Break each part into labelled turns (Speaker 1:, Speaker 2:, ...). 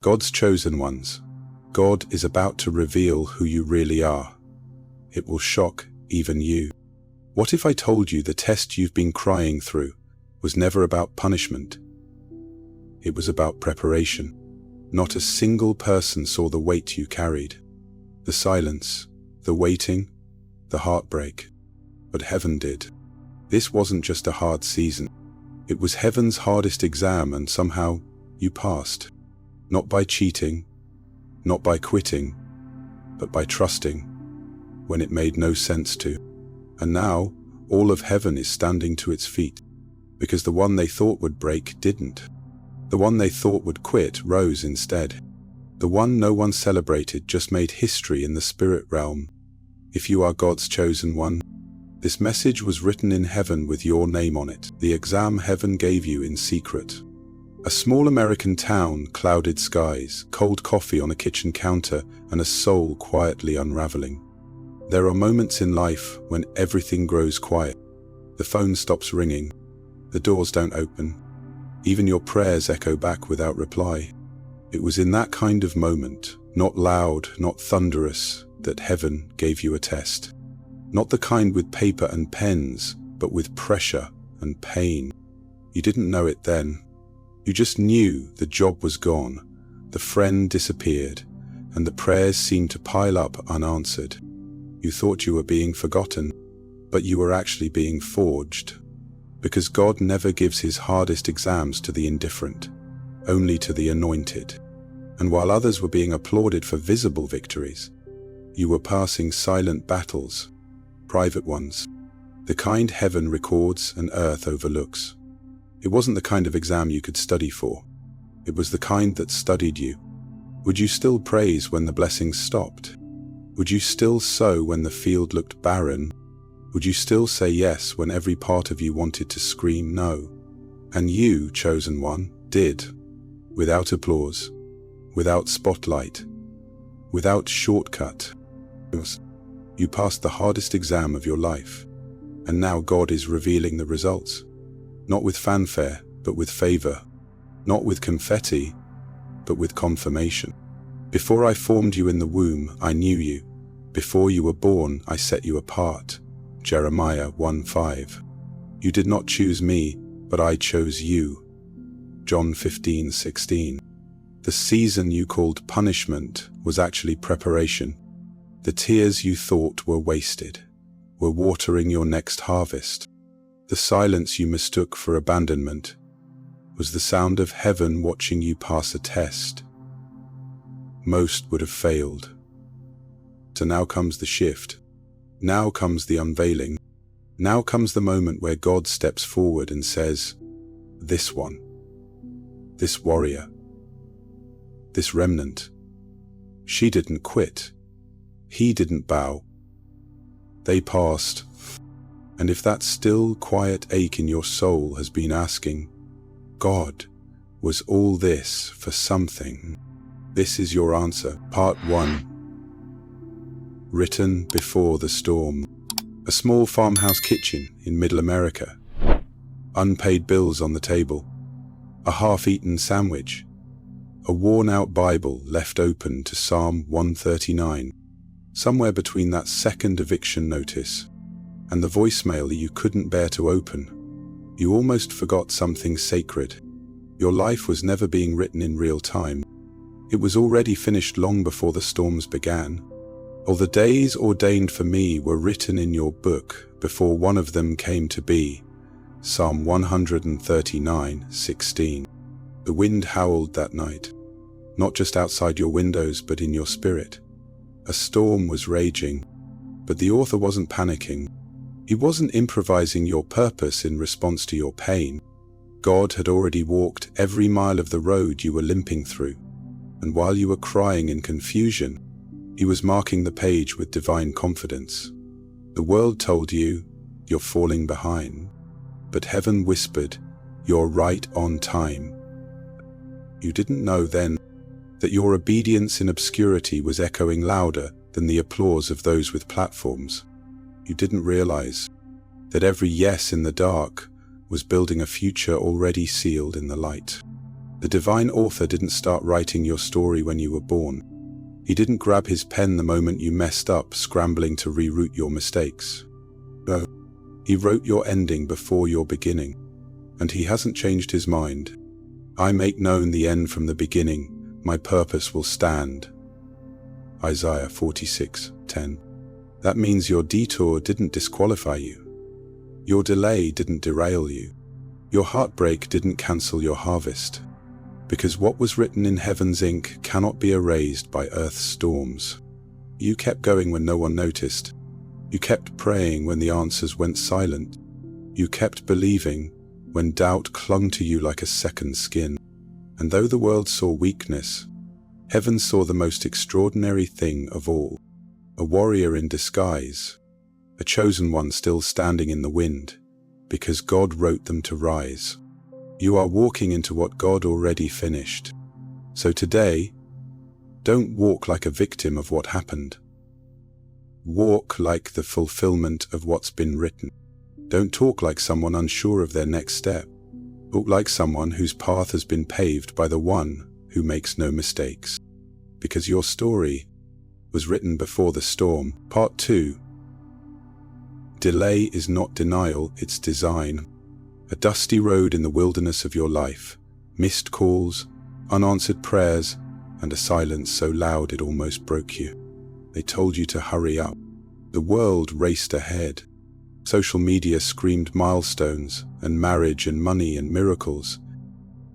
Speaker 1: God's chosen ones. God is about to reveal who you really are. It will shock even you. What if I told you the test you've been crying through was never about punishment? It was about preparation. Not a single person saw the weight you carried. The silence, the waiting, the heartbreak. But heaven did. This wasn't just a hard season. It was heaven's hardest exam, and somehow you passed. Not by cheating, not by quitting, but by trusting when it made no sense to. And now all of heaven is standing to its feet, because the one they thought would break didn't. The one they thought would quit rose instead. The one no one celebrated just made history in the spirit realm. If you are God's chosen one, this message was written in heaven with your name on it. The exam heaven gave you in secret. A small American town, clouded skies, cold coffee on a kitchen counter, and a soul quietly unraveling. There are moments in life when everything grows quiet. The phone stops ringing. The doors don't open. Even your prayers echo back without reply. It was in that kind of moment, not loud, not thunderous, that heaven gave you a test. Not the kind with paper and pens, but with pressure and pain. You didn't know it then. You just knew the job was gone, the friend disappeared, and the prayers seemed to pile up unanswered. You thought you were being forgotten, but you were actually being forged. Because God never gives his hardest exams to the indifferent, only to the anointed. And while others were being applauded for visible victories, you were passing silent battles, private ones, the kind heaven records and earth overlooks. It wasn't the kind of exam you could study for. It was the kind that studied you. Would you still praise when the blessings stopped? Would you still sow when the field looked barren? Would you still say yes when every part of you wanted to scream no? And you, chosen one, did. Without applause, without spotlight, without shortcut. You passed the hardest exam of your life. And now God is revealing the results. Not with fanfare, but with favor. Not with confetti, but with confirmation. Before I formed you in the womb, I knew you. Before you were born, I set you apart. Jeremiah 1:5. You did not choose me, but I chose you. John 15:16. The season you called punishment was actually preparation. The tears you thought were wasted were watering your next harvest. The silence you mistook for abandonment was the sound of heaven watching you pass a test. Most would have failed. So now comes the shift. Now comes the unveiling. Now comes the moment where God steps forward and says, this one, this warrior, this remnant, she didn't quit. He didn't bow. They passed. And if that still, quiet ache in your soul has been asking, God, was all this for something? This is your answer. Part 1. Written before the storm. A small farmhouse kitchen in Middle America. Unpaid bills on the table. A half-eaten sandwich. A worn-out Bible left open to Psalm 139. Somewhere between that second eviction notice and the voicemail you couldn't bear to open, you almost forgot something sacred. Your life was never being written in real time. It was already finished long before the storms began. All the days ordained for me were written in your book before one of them came to be. Psalm 139:16. The wind howled that night, not just outside your windows but in your spirit. A storm was raging, but the author wasn't panicking. He wasn't improvising your purpose in response to your pain. God had already walked every mile of the road you were limping through, and while you were crying in confusion, he was marking the page with divine confidence. The world told you, you're falling behind, but heaven whispered, you're right on time. You didn't know then that your obedience in obscurity was echoing louder than the applause of those with platforms. You didn't realize that every yes in the dark was building a future already sealed in the light. The divine author didn't start writing your story when you were born. He didn't grab his pen the moment you messed up, scrambling to reroute your mistakes. No, he wrote your ending before your beginning, and he hasn't changed his mind. I make known the end from the beginning, my purpose will stand. Isaiah 46:10. That means your detour didn't disqualify you. Your delay didn't derail you. Your heartbreak didn't cancel your harvest. Because what was written in heaven's ink cannot be erased by earth's storms. You kept going when no one noticed. You kept praying when the answers went silent. You kept believing when doubt clung to you like a second skin. And though the world saw weakness, heaven saw the most extraordinary thing of all. A warrior in disguise, a chosen one still standing in the wind, because God wrote them to rise. You are walking into what God already finished. So today, don't walk like a victim of what happened. Walk like the fulfillment of what's been written. Don't talk like someone unsure of their next step. Talk like someone whose path has been paved by the one who makes no mistakes. Because your story was written before the storm. Part 2. Delay is not denial, it's design. A dusty road in the wilderness of your life, missed calls, unanswered prayers, and a silence so loud it almost broke you. They told you to hurry up. The world raced ahead. Social media screamed milestones and marriage and money and miracles.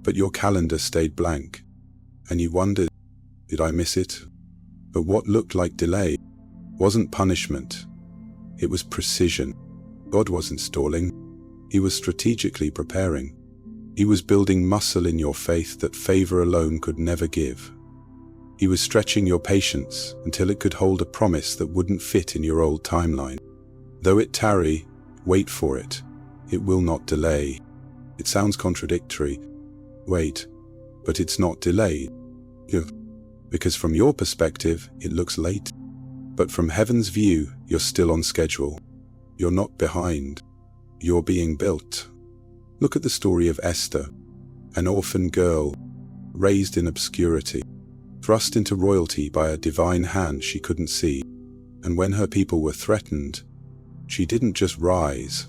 Speaker 1: But your calendar stayed blank, and you wondered, did I miss it? But what looked like delay wasn't punishment. It was precision. God wasn't stalling. He was strategically preparing. He was building muscle in your faith that favor alone could never give. He was stretching your patience until it could hold a promise that wouldn't fit in your old timeline. Though it tarry, wait for it. It will not delay. It sounds contradictory. Wait, but it's not delayed. Because from your perspective, it looks late. But from heaven's view, you're still on schedule. You're not behind. You're being built. Look at the story of Esther, an orphan girl, raised in obscurity, thrust into royalty by a divine hand she couldn't see. And when her people were threatened, she didn't just rise.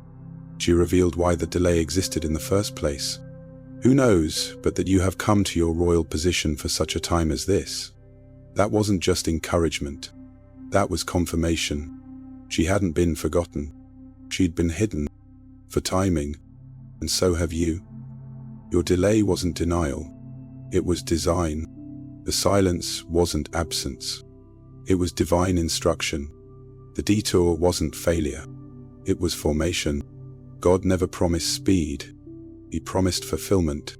Speaker 1: She revealed why the delay existed in the first place. Who knows but that you have come to your royal position for such a time as this? That wasn't just encouragement. That was confirmation. She hadn't been forgotten. She'd been hidden for timing, and so have you. Your delay wasn't denial. It was design. The silence wasn't absence. It was divine instruction. The detour wasn't failure. It was formation. God never promised speed. He promised fulfillment.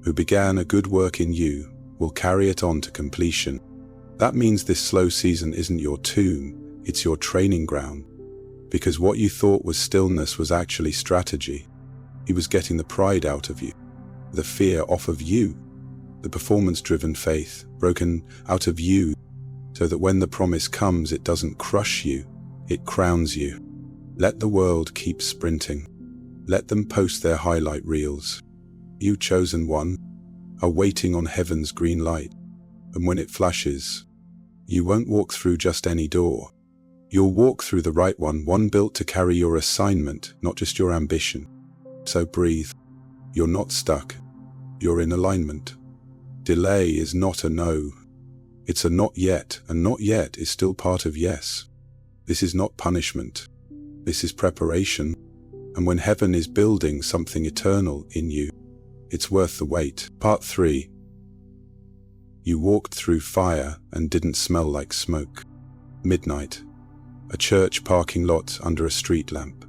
Speaker 1: Who began a good work in you will carry it on to completion. That means this slow season isn't your tomb, it's your training ground. Because what you thought was stillness was actually strategy. He was getting the pride out of you, the fear off of you, the performance-driven faith broken out of you, so that when the promise comes, it doesn't crush you, it crowns you. Let the world keep sprinting. Let them post their highlight reels. You, chosen one, are waiting on heaven's green light. And when it flashes, you won't walk through just any door. You'll walk through the right one built to carry your assignment, not just your ambition. So breathe. You're not stuck. You're in alignment. Delay is not a no. It's a not yet, and not yet is still part of yes. This is not punishment. This is preparation. And when heaven is building something eternal in you, it's worth the wait. Part 3. You walked through fire and didn't smell like smoke. Midnight. A church parking lot under a street lamp.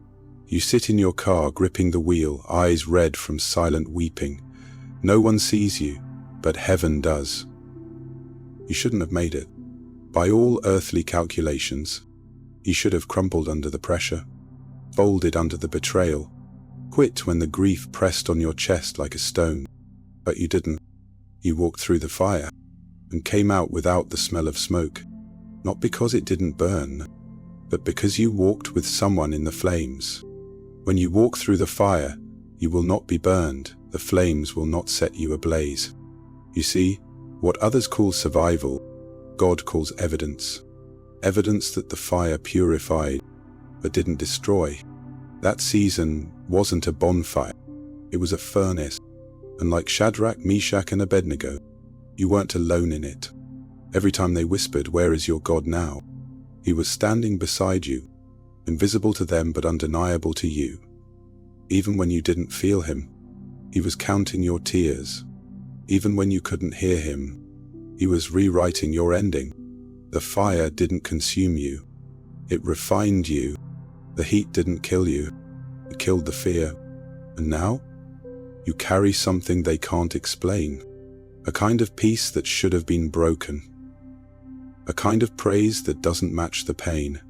Speaker 1: You sit in your car gripping the wheel, eyes red from silent weeping. No one sees you, but heaven does. You shouldn't have made it. By all earthly calculations, you should have crumpled under the pressure, folded under the betrayal, quit when the grief pressed on your chest like a stone. But you didn't. You walked through the fire and came out without the smell of smoke. Not because it didn't burn, but because you walked with someone in the flames. When you walk through the fire, you will not be burned. The flames will not set you ablaze. You see, what others call survival, God calls evidence. Evidence that the fire purified, but didn't destroy. That season wasn't a bonfire. It was a furnace. And like Shadrach, Meshach, and Abednego, you weren't alone in it. Every time they whispered, "Where is your God now?" He was standing beside you, invisible to them but undeniable to you. Even when you didn't feel him, he was counting your tears. Even when you couldn't hear him, he was rewriting your ending. The fire didn't consume you. It refined you. The heat didn't kill you. It killed the fear. And now, you carry something they can't explain. A kind of peace that should have been broken. A kind of praise that doesn't match the pain.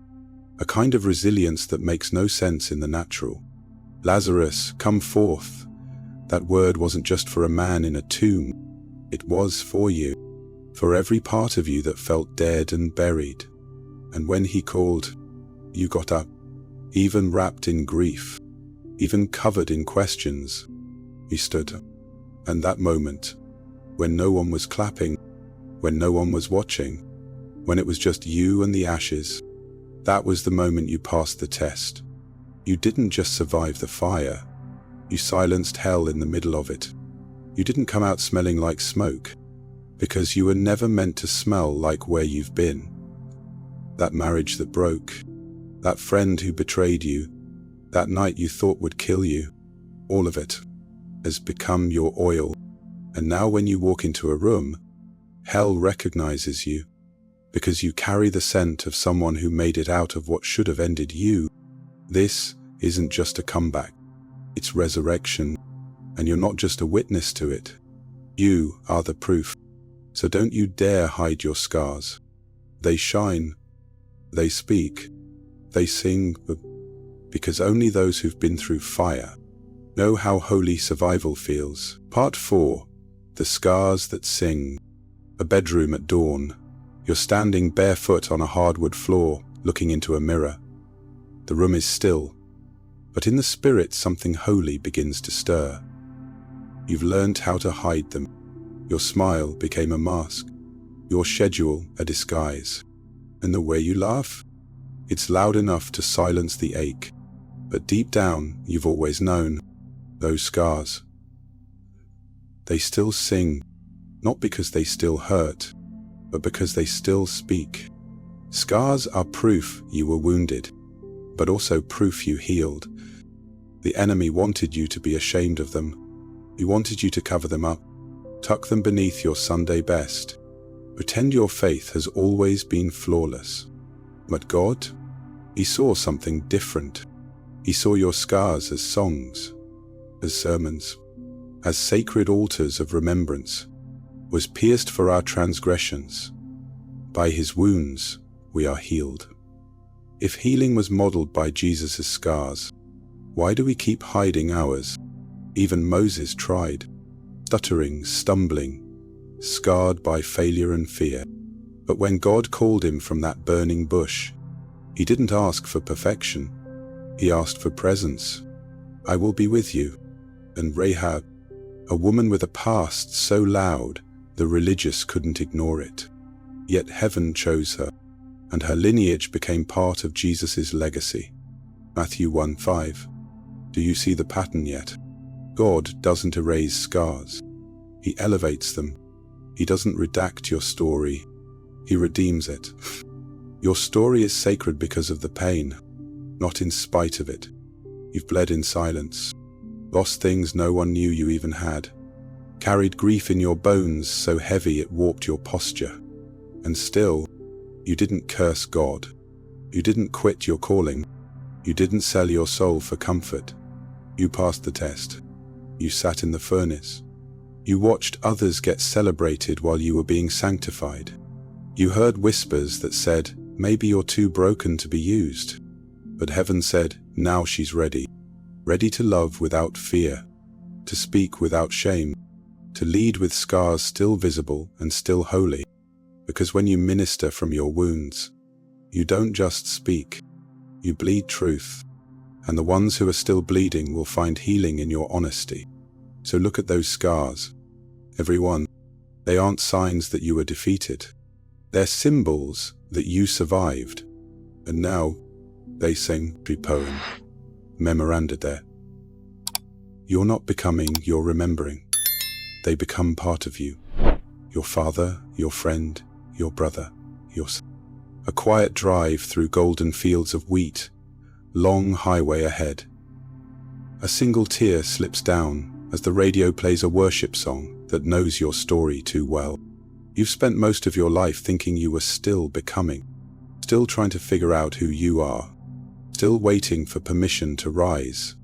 Speaker 1: A kind of resilience that makes no sense in the natural. Lazarus, come forth. That word wasn't just for a man in a tomb. It was for you. For every part of you that felt dead and buried. And when he called, you got up, even wrapped in grief, even covered in questions. You stood. And that moment, when no one was clapping, when no one was watching, when it was just you and the ashes, that was the moment you passed the test. You didn't just survive the fire, you silenced hell in the middle of it. You didn't come out smelling like smoke, because you were never meant to smell like where you've been. That marriage that broke, that friend who betrayed you, that night you thought would kill you, all of it has become your oil. And now when you walk into a room, hell recognizes you, because you carry the scent of someone who made it out of what should have ended you. This isn't just a comeback, it's resurrection, and you're not just a witness to it. You are the proof. So don't you dare hide your scars. They shine, they speak, they sing, because only those who've been through fire know how holy survival feels. Part 4. The Scars That Sing. A bedroom at dawn. You're standing barefoot on a hardwood floor, looking into a mirror. The room is still, but in the spirit something holy begins to stir. You've learned how to hide them. Your smile became a mask, your schedule a disguise. And the way you laugh? It's loud enough to silence the ache. But deep down, you've always known. Those scars. They still sing, not because they still hurt, but because they still speak. Scars are proof you were wounded, but also proof you healed. The enemy wanted you to be ashamed of them. He wanted you to cover them up, tuck them beneath your Sunday best. Pretend your faith has always been flawless. But God, he saw something different. He saw your scars as songs, as sermons, as sacred altars of remembrance, was pierced for our transgressions. By his wounds, we are healed. If healing was modeled by Jesus' scars, why do we keep hiding ours? Even Moses tried, stuttering, stumbling, scarred by failure and fear. But when God called him from that burning bush, he didn't ask for perfection. He asked for presence. I will be with you. And Rahab, a woman with a past so loud the religious couldn't ignore it. Yet heaven chose her, and her lineage became part of Jesus' legacy. Matthew 1:5. Do you see the pattern yet? God doesn't erase scars. He elevates them. He doesn't redact your story. He redeems it. Your story is sacred because of the pain, not in spite of it. You've bled in silence, lost things no one knew you even had, carried grief in your bones so heavy it warped your posture. And still, you didn't curse God. You didn't quit your calling. You didn't sell your soul for comfort. You passed the test. You sat in the furnace. You watched others get celebrated while you were being sanctified. You heard whispers that said, maybe you're too broken to be used. But heaven said, now she's ready. Ready to love without fear, to speak without shame, to lead with scars still visible and still holy. Because when you minister from your wounds, you don't just speak, you bleed truth. And the ones who are still bleeding will find healing in your honesty. So look at those scars, every one. They aren't signs that you were defeated. They're symbols that you survived. And now, they sing the poem. Memoranda there. You're not becoming, you're remembering. They become part of you. Your father, your friend, your brother, your son. A quiet drive through golden fields of wheat, long highway ahead. A single tear slips down as the radio plays a worship song that knows your story too well. You've spent most of your life thinking you were still becoming, still trying to figure out who you are, still waiting for permission to rise,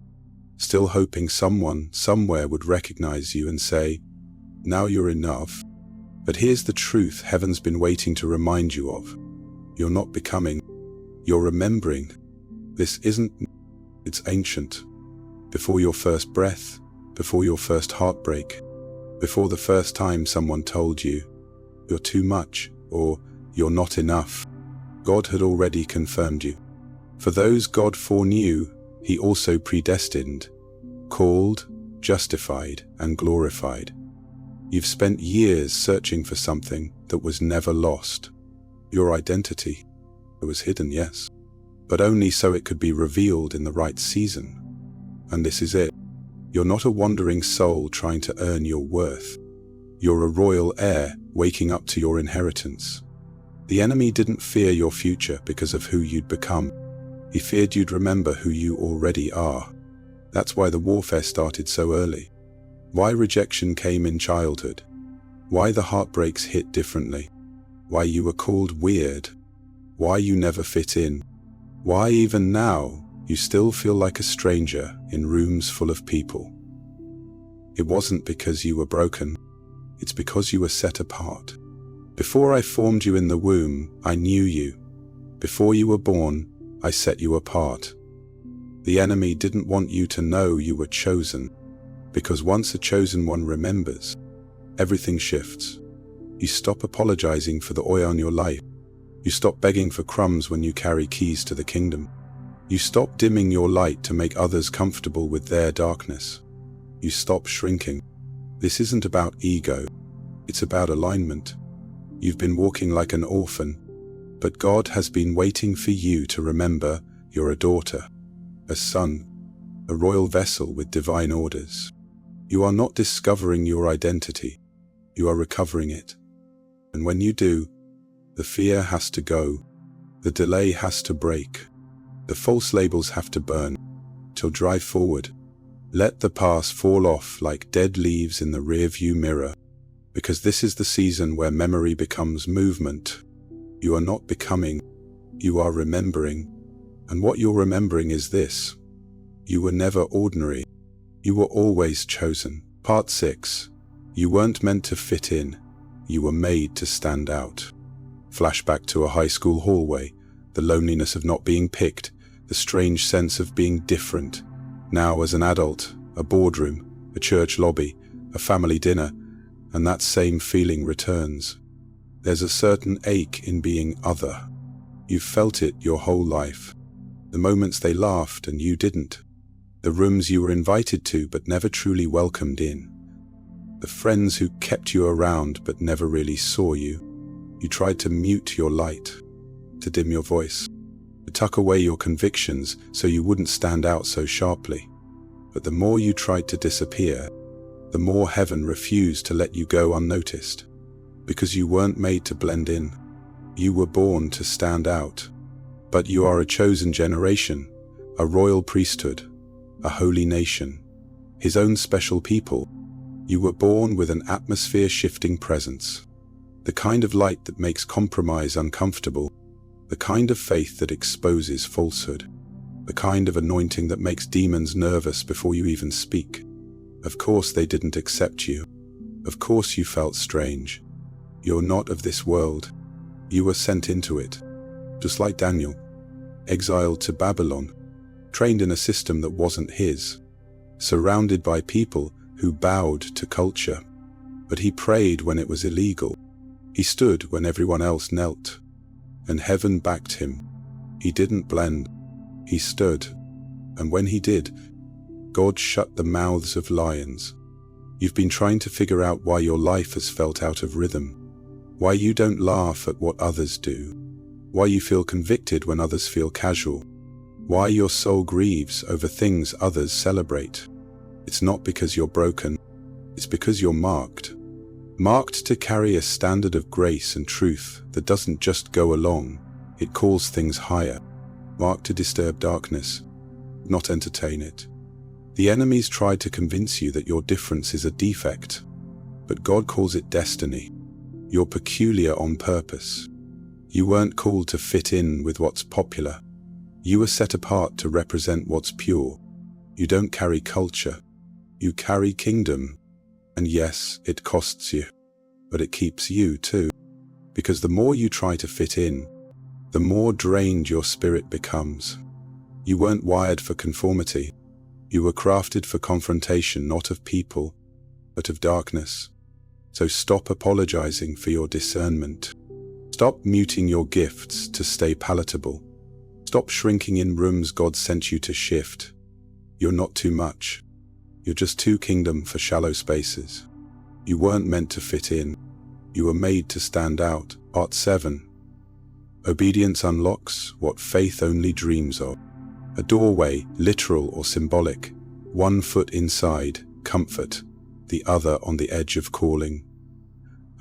Speaker 1: still hoping someone somewhere would recognize you and say, now you're enough. But here's the truth heaven's been waiting to remind you of. You're not becoming, you're remembering. This isn't, it's ancient. Before your first breath, before your first heartbreak, before the first time someone told you, you're too much, or you're not enough, God had already confirmed you. For those God foreknew, He also predestined, called, justified, and glorified. You've spent years searching for something that was never lost. Your identity. It was hidden, yes, but only so it could be revealed in the right season. And this is it. You're not a wandering soul trying to earn your worth. You're a royal heir waking up to your inheritance. The enemy didn't fear your future because of who you'd become. He feared you'd remember who you already are. That's why the warfare started so early. Why rejection came in childhood. Why the heartbreaks hit differently. Why you were called weird. Why you never fit in. Why even now you still feel like a stranger in rooms full of people. It wasn't because you were broken. It's because you were set apart. Before I formed you in the womb, I knew you. Before you were born, I set you apart. The enemy didn't want you to know you were chosen, because once a chosen one remembers, everything shifts. You stop apologizing for the oil on your life. You stop begging for crumbs when you carry keys to the kingdom. You stop dimming your light to make others comfortable with their darkness. You stop shrinking. This isn't about ego. It's about alignment. You've been walking like an orphan, but God has been waiting for you to remember you're a daughter, a son, a royal vessel with divine orders. You are not discovering your identity. You are recovering it. And when you do, the fear has to go. The delay has to break. The false labels have to burn. Till drive forward. Let the past fall off like dead leaves in the rearview mirror, because this is the season where memory becomes movement. You are not becoming, you are remembering. And what you're remembering is this: you were never ordinary. You were always chosen. Part 6. You weren't meant to fit in. You were made to stand out. Flashback to a high school hallway, the loneliness of not being picked, the strange sense of being different. Now as an adult, a boardroom, a church lobby, a family dinner, and that same feeling returns. There's a certain ache in being other. You've felt it your whole life. The moments they laughed and you didn't. The rooms you were invited to but never truly welcomed in. The friends who kept you around but never really saw you. You tried to mute your light, to dim your voice, to tuck away your convictions so you wouldn't stand out so sharply. But the more you tried to disappear, the more heaven refused to let you go unnoticed. Because you weren't made to blend in. You were born to stand out. But you are a chosen generation, a royal priesthood, a holy nation, His own special people. You were born with an atmosphere-shifting presence. The kind of light that makes compromise uncomfortable. The kind of faith that exposes falsehood. The kind of anointing that makes demons nervous before you even speak. Of course they didn't accept you. Of course you felt strange. You're not of this world. You were sent into it. Just like Daniel, exiled to Babylon, trained in a system that wasn't his, surrounded by people who bowed to culture. But he prayed when it was illegal. He stood when everyone else knelt. And heaven backed him. He didn't blend. He stood. And when he did, God shut the mouths of lions. You've been trying to figure out why your life has felt out of rhythm, why you don't laugh at what others do, why you feel convicted when others feel casual, why your soul grieves over things others celebrate. It's not because you're broken, it's because you're marked. Marked to carry a standard of grace and truth that doesn't just go along, it calls things higher. Marked to disturb darkness, not entertain it. The enemies tried to convince you that your difference is a defect, but God calls it destiny. You're peculiar on purpose. You weren't called to fit in with what's popular. You were set apart to represent what's pure. You don't carry culture. You carry kingdom. And yes, it costs you, but it keeps you too. Because the more you try to fit in, the more drained your spirit becomes. You weren't wired for conformity. You were crafted for confrontation, not of people, but of darkness. So stop apologizing for your discernment. Stop muting your gifts to stay palatable. Stop shrinking in rooms God sent you to shift. You're not too much. You're just too kingdom for shallow spaces. You weren't meant to fit in. You were made to stand out. Part 7. Obedience unlocks what faith only dreams of. A doorway, literal or symbolic. One foot inside, comfort. The other on the edge of calling.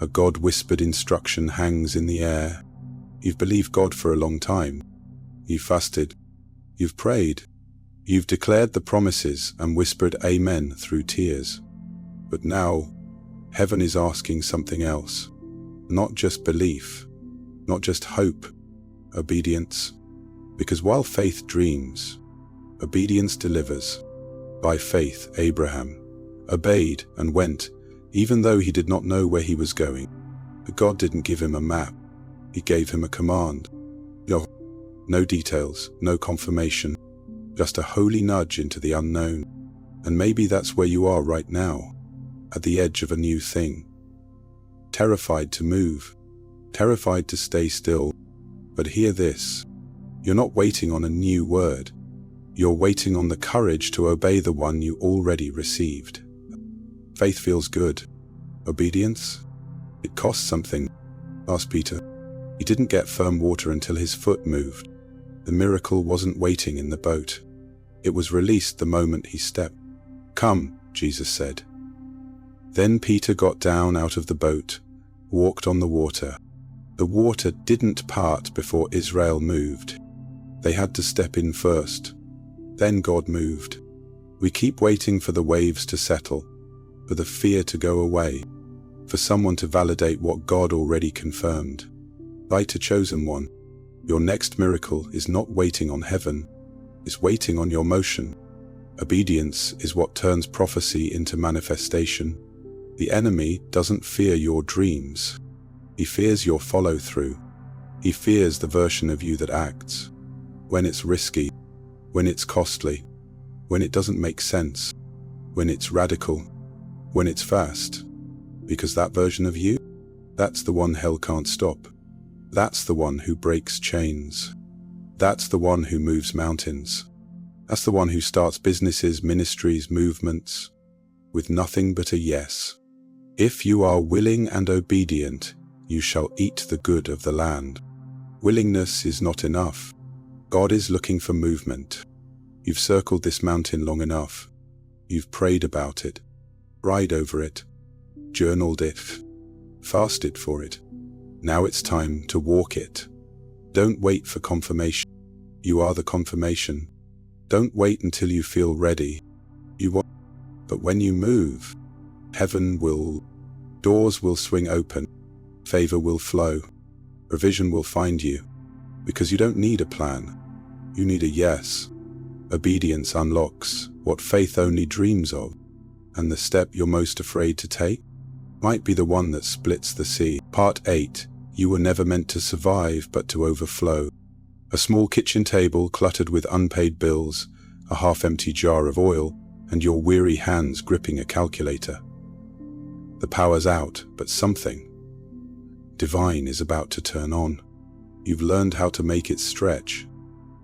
Speaker 1: A God-whispered instruction hangs in the air. You've believed God for a long time. You've fasted. You've prayed. You've declared the promises and whispered amen through tears. But now, heaven is asking something else. Not just belief, not just hope, obedience. Because while faith dreams, obedience delivers. By faith, Abraham obeyed and went, even though he did not know where he was going. But God didn't give him a map. He gave him a command. No details, no confirmation. Just a holy nudge into the unknown. And maybe that's where you are right now, at the edge of a new thing. Terrified to move, terrified to stay still. But hear this, you're not waiting on a new word. You're waiting on the courage to obey the one you already received. Faith feels good. Obedience? It costs something. Ask Peter. He didn't get firm water until his foot moved. The miracle wasn't waiting in the boat. It was released the moment he stepped. Come, Jesus said. Then Peter got down out of the boat, walked on the water. The water didn't part before Israel moved. They had to step in first. Then God moved. We keep waiting for the waves to settle, for the fear to go away, for someone to validate what God already confirmed. Light a chosen one. Your next miracle is not waiting on heaven. It's waiting on your motion. Obedience is what turns prophecy into manifestation. The enemy doesn't fear your dreams. He fears your follow-through. He fears the version of you that acts. When it's risky, when it's costly, when it doesn't make sense, when it's radical, when it's fast. Because that version of you, that's the one hell can't stop. That's the one who breaks chains. That's the one who moves mountains. That's the one who starts businesses, ministries, movements, with nothing but a yes. If you are willing and obedient, you shall eat the good of the land. Willingness is not enough. God is looking for movement. You've circled this mountain long enough. You've prayed about it, cried over it, journaled it, fasted for it. Now it's time to walk it. Don't wait for confirmation. You are the confirmation. Don't wait until you feel ready. But when you move, doors will swing open, favor will flow, provision will find you. Because you don't need a plan. You need a yes. Obedience unlocks what faith only dreams of. And the step you're most afraid to take might be the one that splits the sea. Part 8. You were never meant to survive, but to overflow. A small kitchen table cluttered with unpaid bills, a half-empty jar of oil, and your weary hands gripping a calculator. The power's out, but something divine is about to turn on. You've learned how to make it stretch.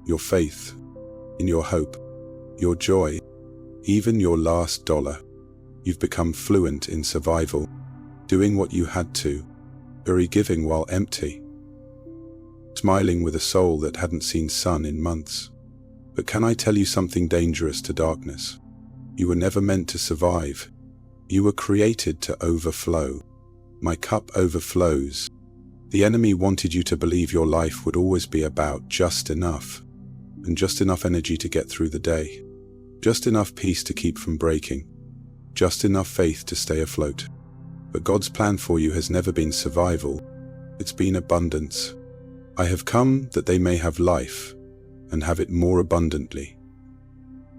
Speaker 1: Your faith, in your hope, your joy, even your last dollar. You've become fluent in survival, doing what you had to, very giving while empty, smiling with a soul that hadn't seen sun in months. But can I tell you something dangerous to darkness? You were never meant to survive. You were created to overflow. My cup overflows. The enemy wanted you to believe your life would always be about just enough, and just enough energy to get through the day, just enough peace to keep from breaking, just enough faith to stay afloat. But God's plan for you has never been survival, it's been abundance. I have come that they may have life, and have it more abundantly.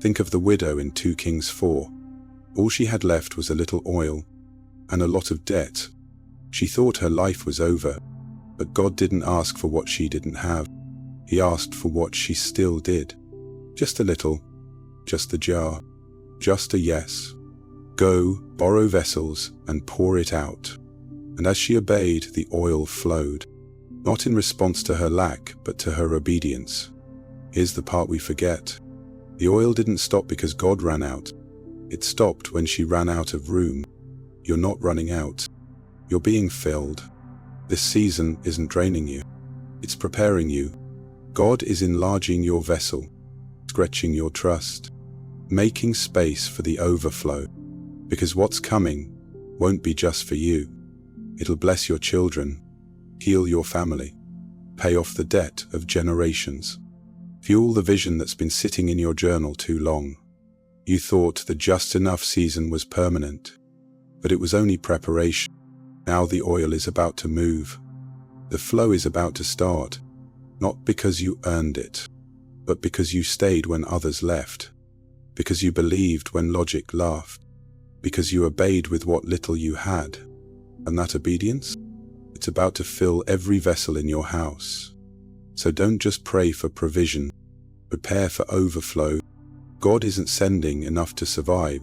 Speaker 1: Think of the widow in 2 Kings 4. All she had left was a little oil, and a lot of debt. She thought her life was over, but God didn't ask for what she didn't have. He asked for what she still did. Just a little, just a jar, just a yes. Go, borrow vessels, and pour it out. And as she obeyed, the oil flowed, not in response to her lack, but to her obedience. Here's the part we forget. The oil didn't stop because God ran out. It stopped when she ran out of room. You're not running out. You're being filled. This season isn't draining you. It's preparing you. God is enlarging your vessel, stretching your trust, making space for the overflow. Because what's coming won't be just for you. It'll bless your children, heal your family, pay off the debt of generations, fuel the vision that's been sitting in your journal too long. You thought the just enough season was permanent, but it was only preparation. Now the oil is about to move. The flow is about to start, not because you earned it, but because you stayed when others left, because you believed when logic laughed, because you obeyed with what little you had. And that obedience? It's about to fill every vessel in your house. So don't just pray for provision, prepare for overflow. God isn't sending enough to survive.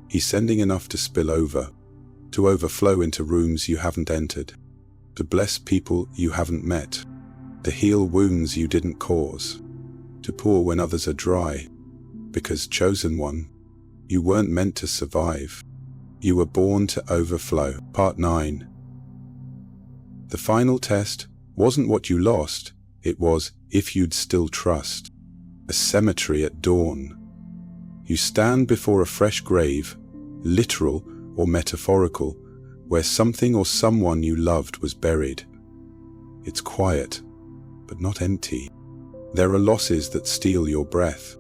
Speaker 1: He's sending enough to spill over, to overflow into rooms you haven't entered, to bless people you haven't met, to heal wounds you didn't cause, to pour when others are dry. Because, chosen one, you weren't meant to survive. You were born to overflow. Part 9. The final test wasn't what you lost, it was if you'd still trust. A cemetery at dawn. You stand before a fresh grave, literal or metaphorical, where something or someone you loved was buried. It's quiet, but not empty. There are losses that steal your breath,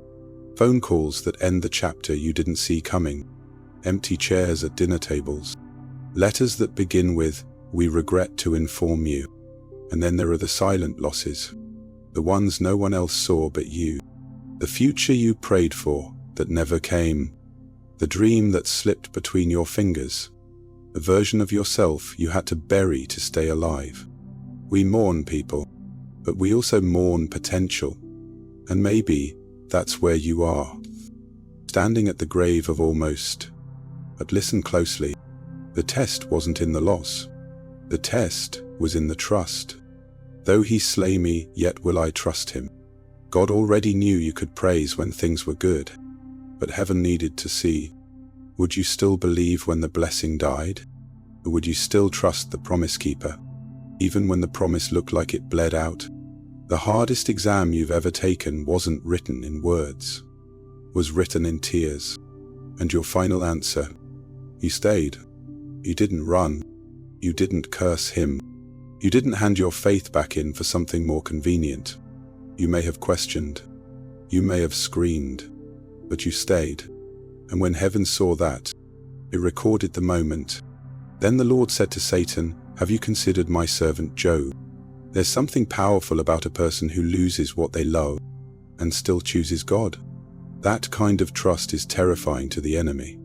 Speaker 1: phone calls that end the chapter you didn't see coming, empty chairs at dinner tables, letters that begin with, "We regret to inform you." And then there are the silent losses, the ones no one else saw but you. The future you prayed for that never came, the dream that slipped between your fingers, a version of yourself you had to bury to stay alive. We mourn people, but we also mourn potential. And maybe that's where you are, standing at the grave of almost. But listen closely, the test wasn't in the loss. The test was in the trust. Though he slay me, yet will I trust him. God already knew you could praise when things were good, but heaven needed to see. Would you still believe when the blessing died? Or would you still trust the promise keeper, even when the promise looked like it bled out? The hardest exam you've ever taken wasn't written in words, was written in tears. And your final answer, you stayed. You didn't run. You didn't curse him. You didn't hand your faith back in for something more convenient. You may have questioned. You may have screamed. But you stayed. And when heaven saw that, it recorded the moment. Then the Lord said to Satan, "Have you considered my servant Job? There's something powerful about a person who loses what they love and still chooses God." That kind of trust is terrifying to the enemy,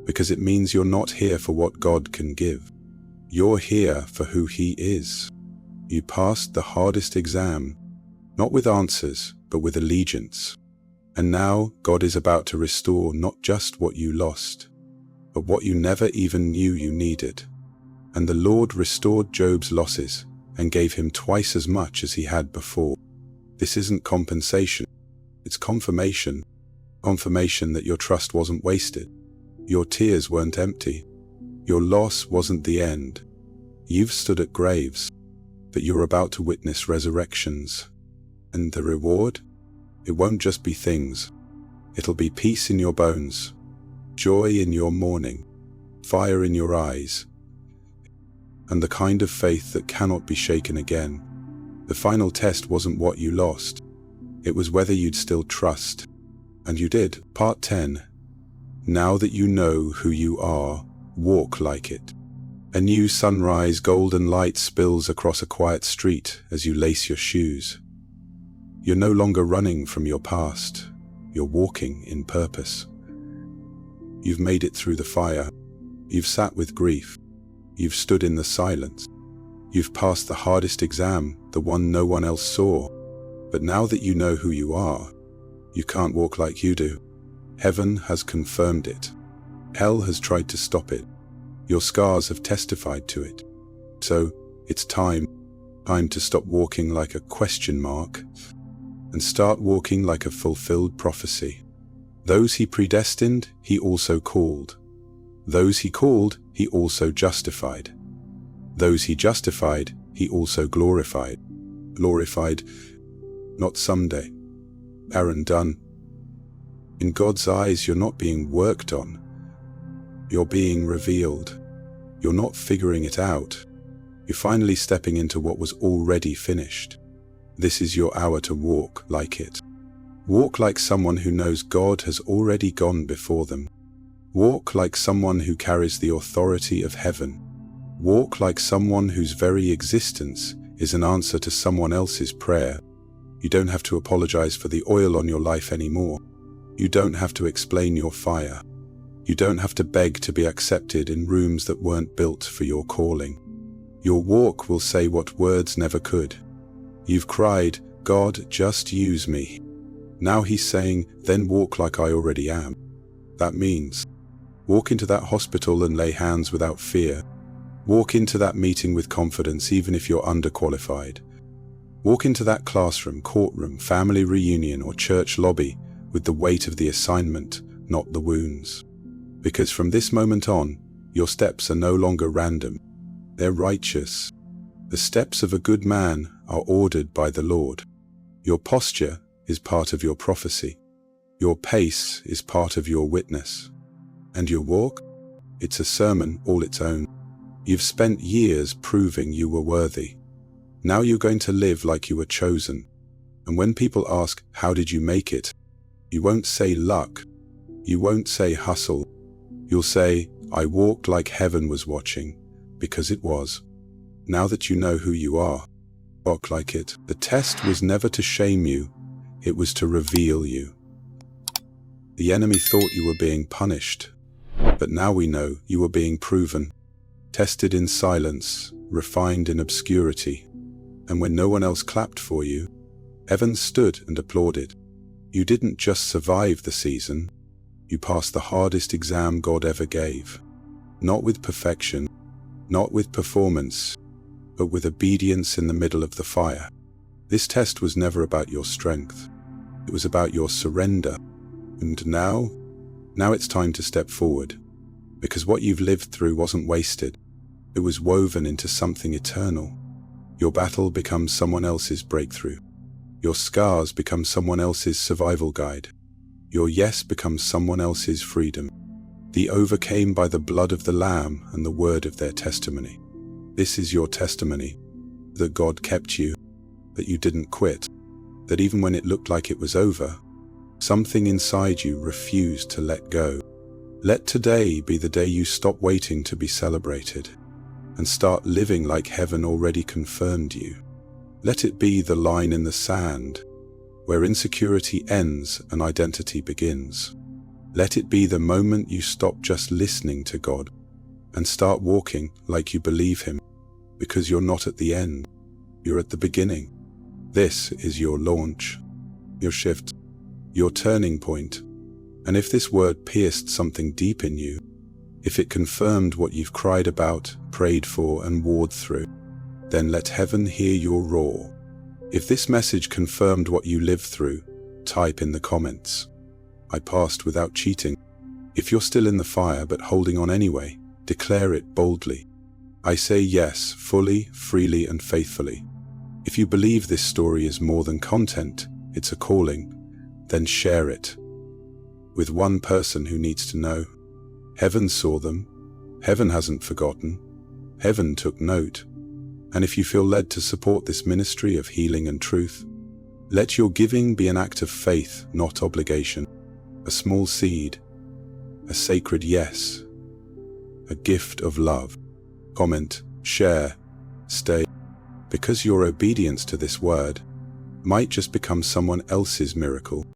Speaker 1: because it means you're not here for what God can give. You're here for who He is. You passed the hardest exam, not with answers, but with allegiance. And now God is about to restore not just what you lost, but what you never even knew you needed. And the Lord restored Job's losses and gave him twice as much as he had before. This isn't compensation, it's confirmation. Confirmation that your trust wasn't wasted. Your tears weren't empty. Your loss wasn't the end. You've stood at graves, but you're about to witness resurrections. And the reward? It won't just be things. It'll be peace in your bones, joy in your mourning, fire in your eyes, and the kind of faith that cannot be shaken again. The final test wasn't what you lost. It was whether you'd still trust. And you did. Part 10. Now that you know who you are, walk like it. A new sunrise golden light spills across a quiet street as you lace your shoes. You're no longer running from your past. You're walking in purpose. You've made it through the fire. You've sat with grief. You've stood in the silence. You've passed the hardest exam, the one no one else saw. But now that you know who you are, you can't walk like you do. Heaven has confirmed it. Hell has tried to stop it. Your scars have testified to it. So, it's time to stop walking like a question mark and start walking like a fulfilled prophecy. Those he predestined, he also called. Those he called, he also justified. Those he justified, he also glorified. Glorified, not someday. Aaron done. In God's eyes, you're not being worked on. You're being revealed. You're not figuring it out. You're finally stepping into what was already finished. This is your hour to walk like it. Walk like someone who knows God has already gone before them. Walk like someone who carries the authority of heaven. Walk like someone whose very existence is an answer to someone else's prayer. You don't have to apologize for the oil on your life anymore. You don't have to explain your fire. You don't have to beg to be accepted in rooms that weren't built for your calling. Your walk will say what words never could. You've cried, God, just use me. Now he's saying, then walk like I already am. That means, walk into that hospital and lay hands without fear. Walk into that meeting with confidence even if you're underqualified. Walk into that classroom, courtroom, family reunion, or church lobby with the weight of the assignment, not the wounds. Because from this moment on, your steps are no longer random. They're righteous. The steps of a good man are ordered by the Lord. Your posture is part of your prophecy. Your pace is part of your witness. And your walk? It's a sermon all its own. You've spent years proving you were worthy. Now you're going to live like you were chosen. And when people ask, how did you make it? You won't say luck. You won't say hustle. You'll say, I walked like heaven was watching, because it was. Now that you know who you are, walk like it. The test was never to shame you, it was to reveal you. The enemy thought you were being punished, but now we know you were being proven, tested in silence, refined in obscurity. And when no one else clapped for you, heaven stood and applauded. You didn't just survive the season, you passed the hardest exam God ever gave. Not with perfection, not with performance, but with obedience in the middle of the fire. This test was never about your strength. It was about your surrender. And now it's time to step forward. Because what you've lived through wasn't wasted. It was woven into something eternal. Your battle becomes someone else's breakthrough. Your scars become someone else's survival guide. Your yes becomes someone else's freedom. They overcame by the blood of the Lamb and the word of their testimony. This is your testimony, that God kept you, that you didn't quit, that even when it looked like it was over, something inside you refused to let go. Let today be the day you stop waiting to be celebrated and start living like heaven already confirmed you. Let it be the line in the sand where insecurity ends and identity begins. Let it be the moment you stop just listening to God and start walking like you believe Him, because you're not at the end, you're at the beginning. This is your launch, your shift, your turning point. And if this word pierced something deep in you, if it confirmed what you've cried about, prayed for, and warred through, then let heaven hear your roar. If this message confirmed what you lived through, type in the comments, I passed without cheating. If you're still in the fire but holding on anyway, declare it boldly. I say yes, fully, freely, and faithfully. If you believe this story is more than content, it's a calling, then share it with one person who needs to know. Heaven saw them. Heaven hasn't forgotten. Heaven took note. And if you feel led to support this ministry of healing and truth, let your giving be an act of faith, not obligation. A small seed, a sacred yes, a gift of love. Comment, share, stay, because your obedience to this word might just become someone else's miracle.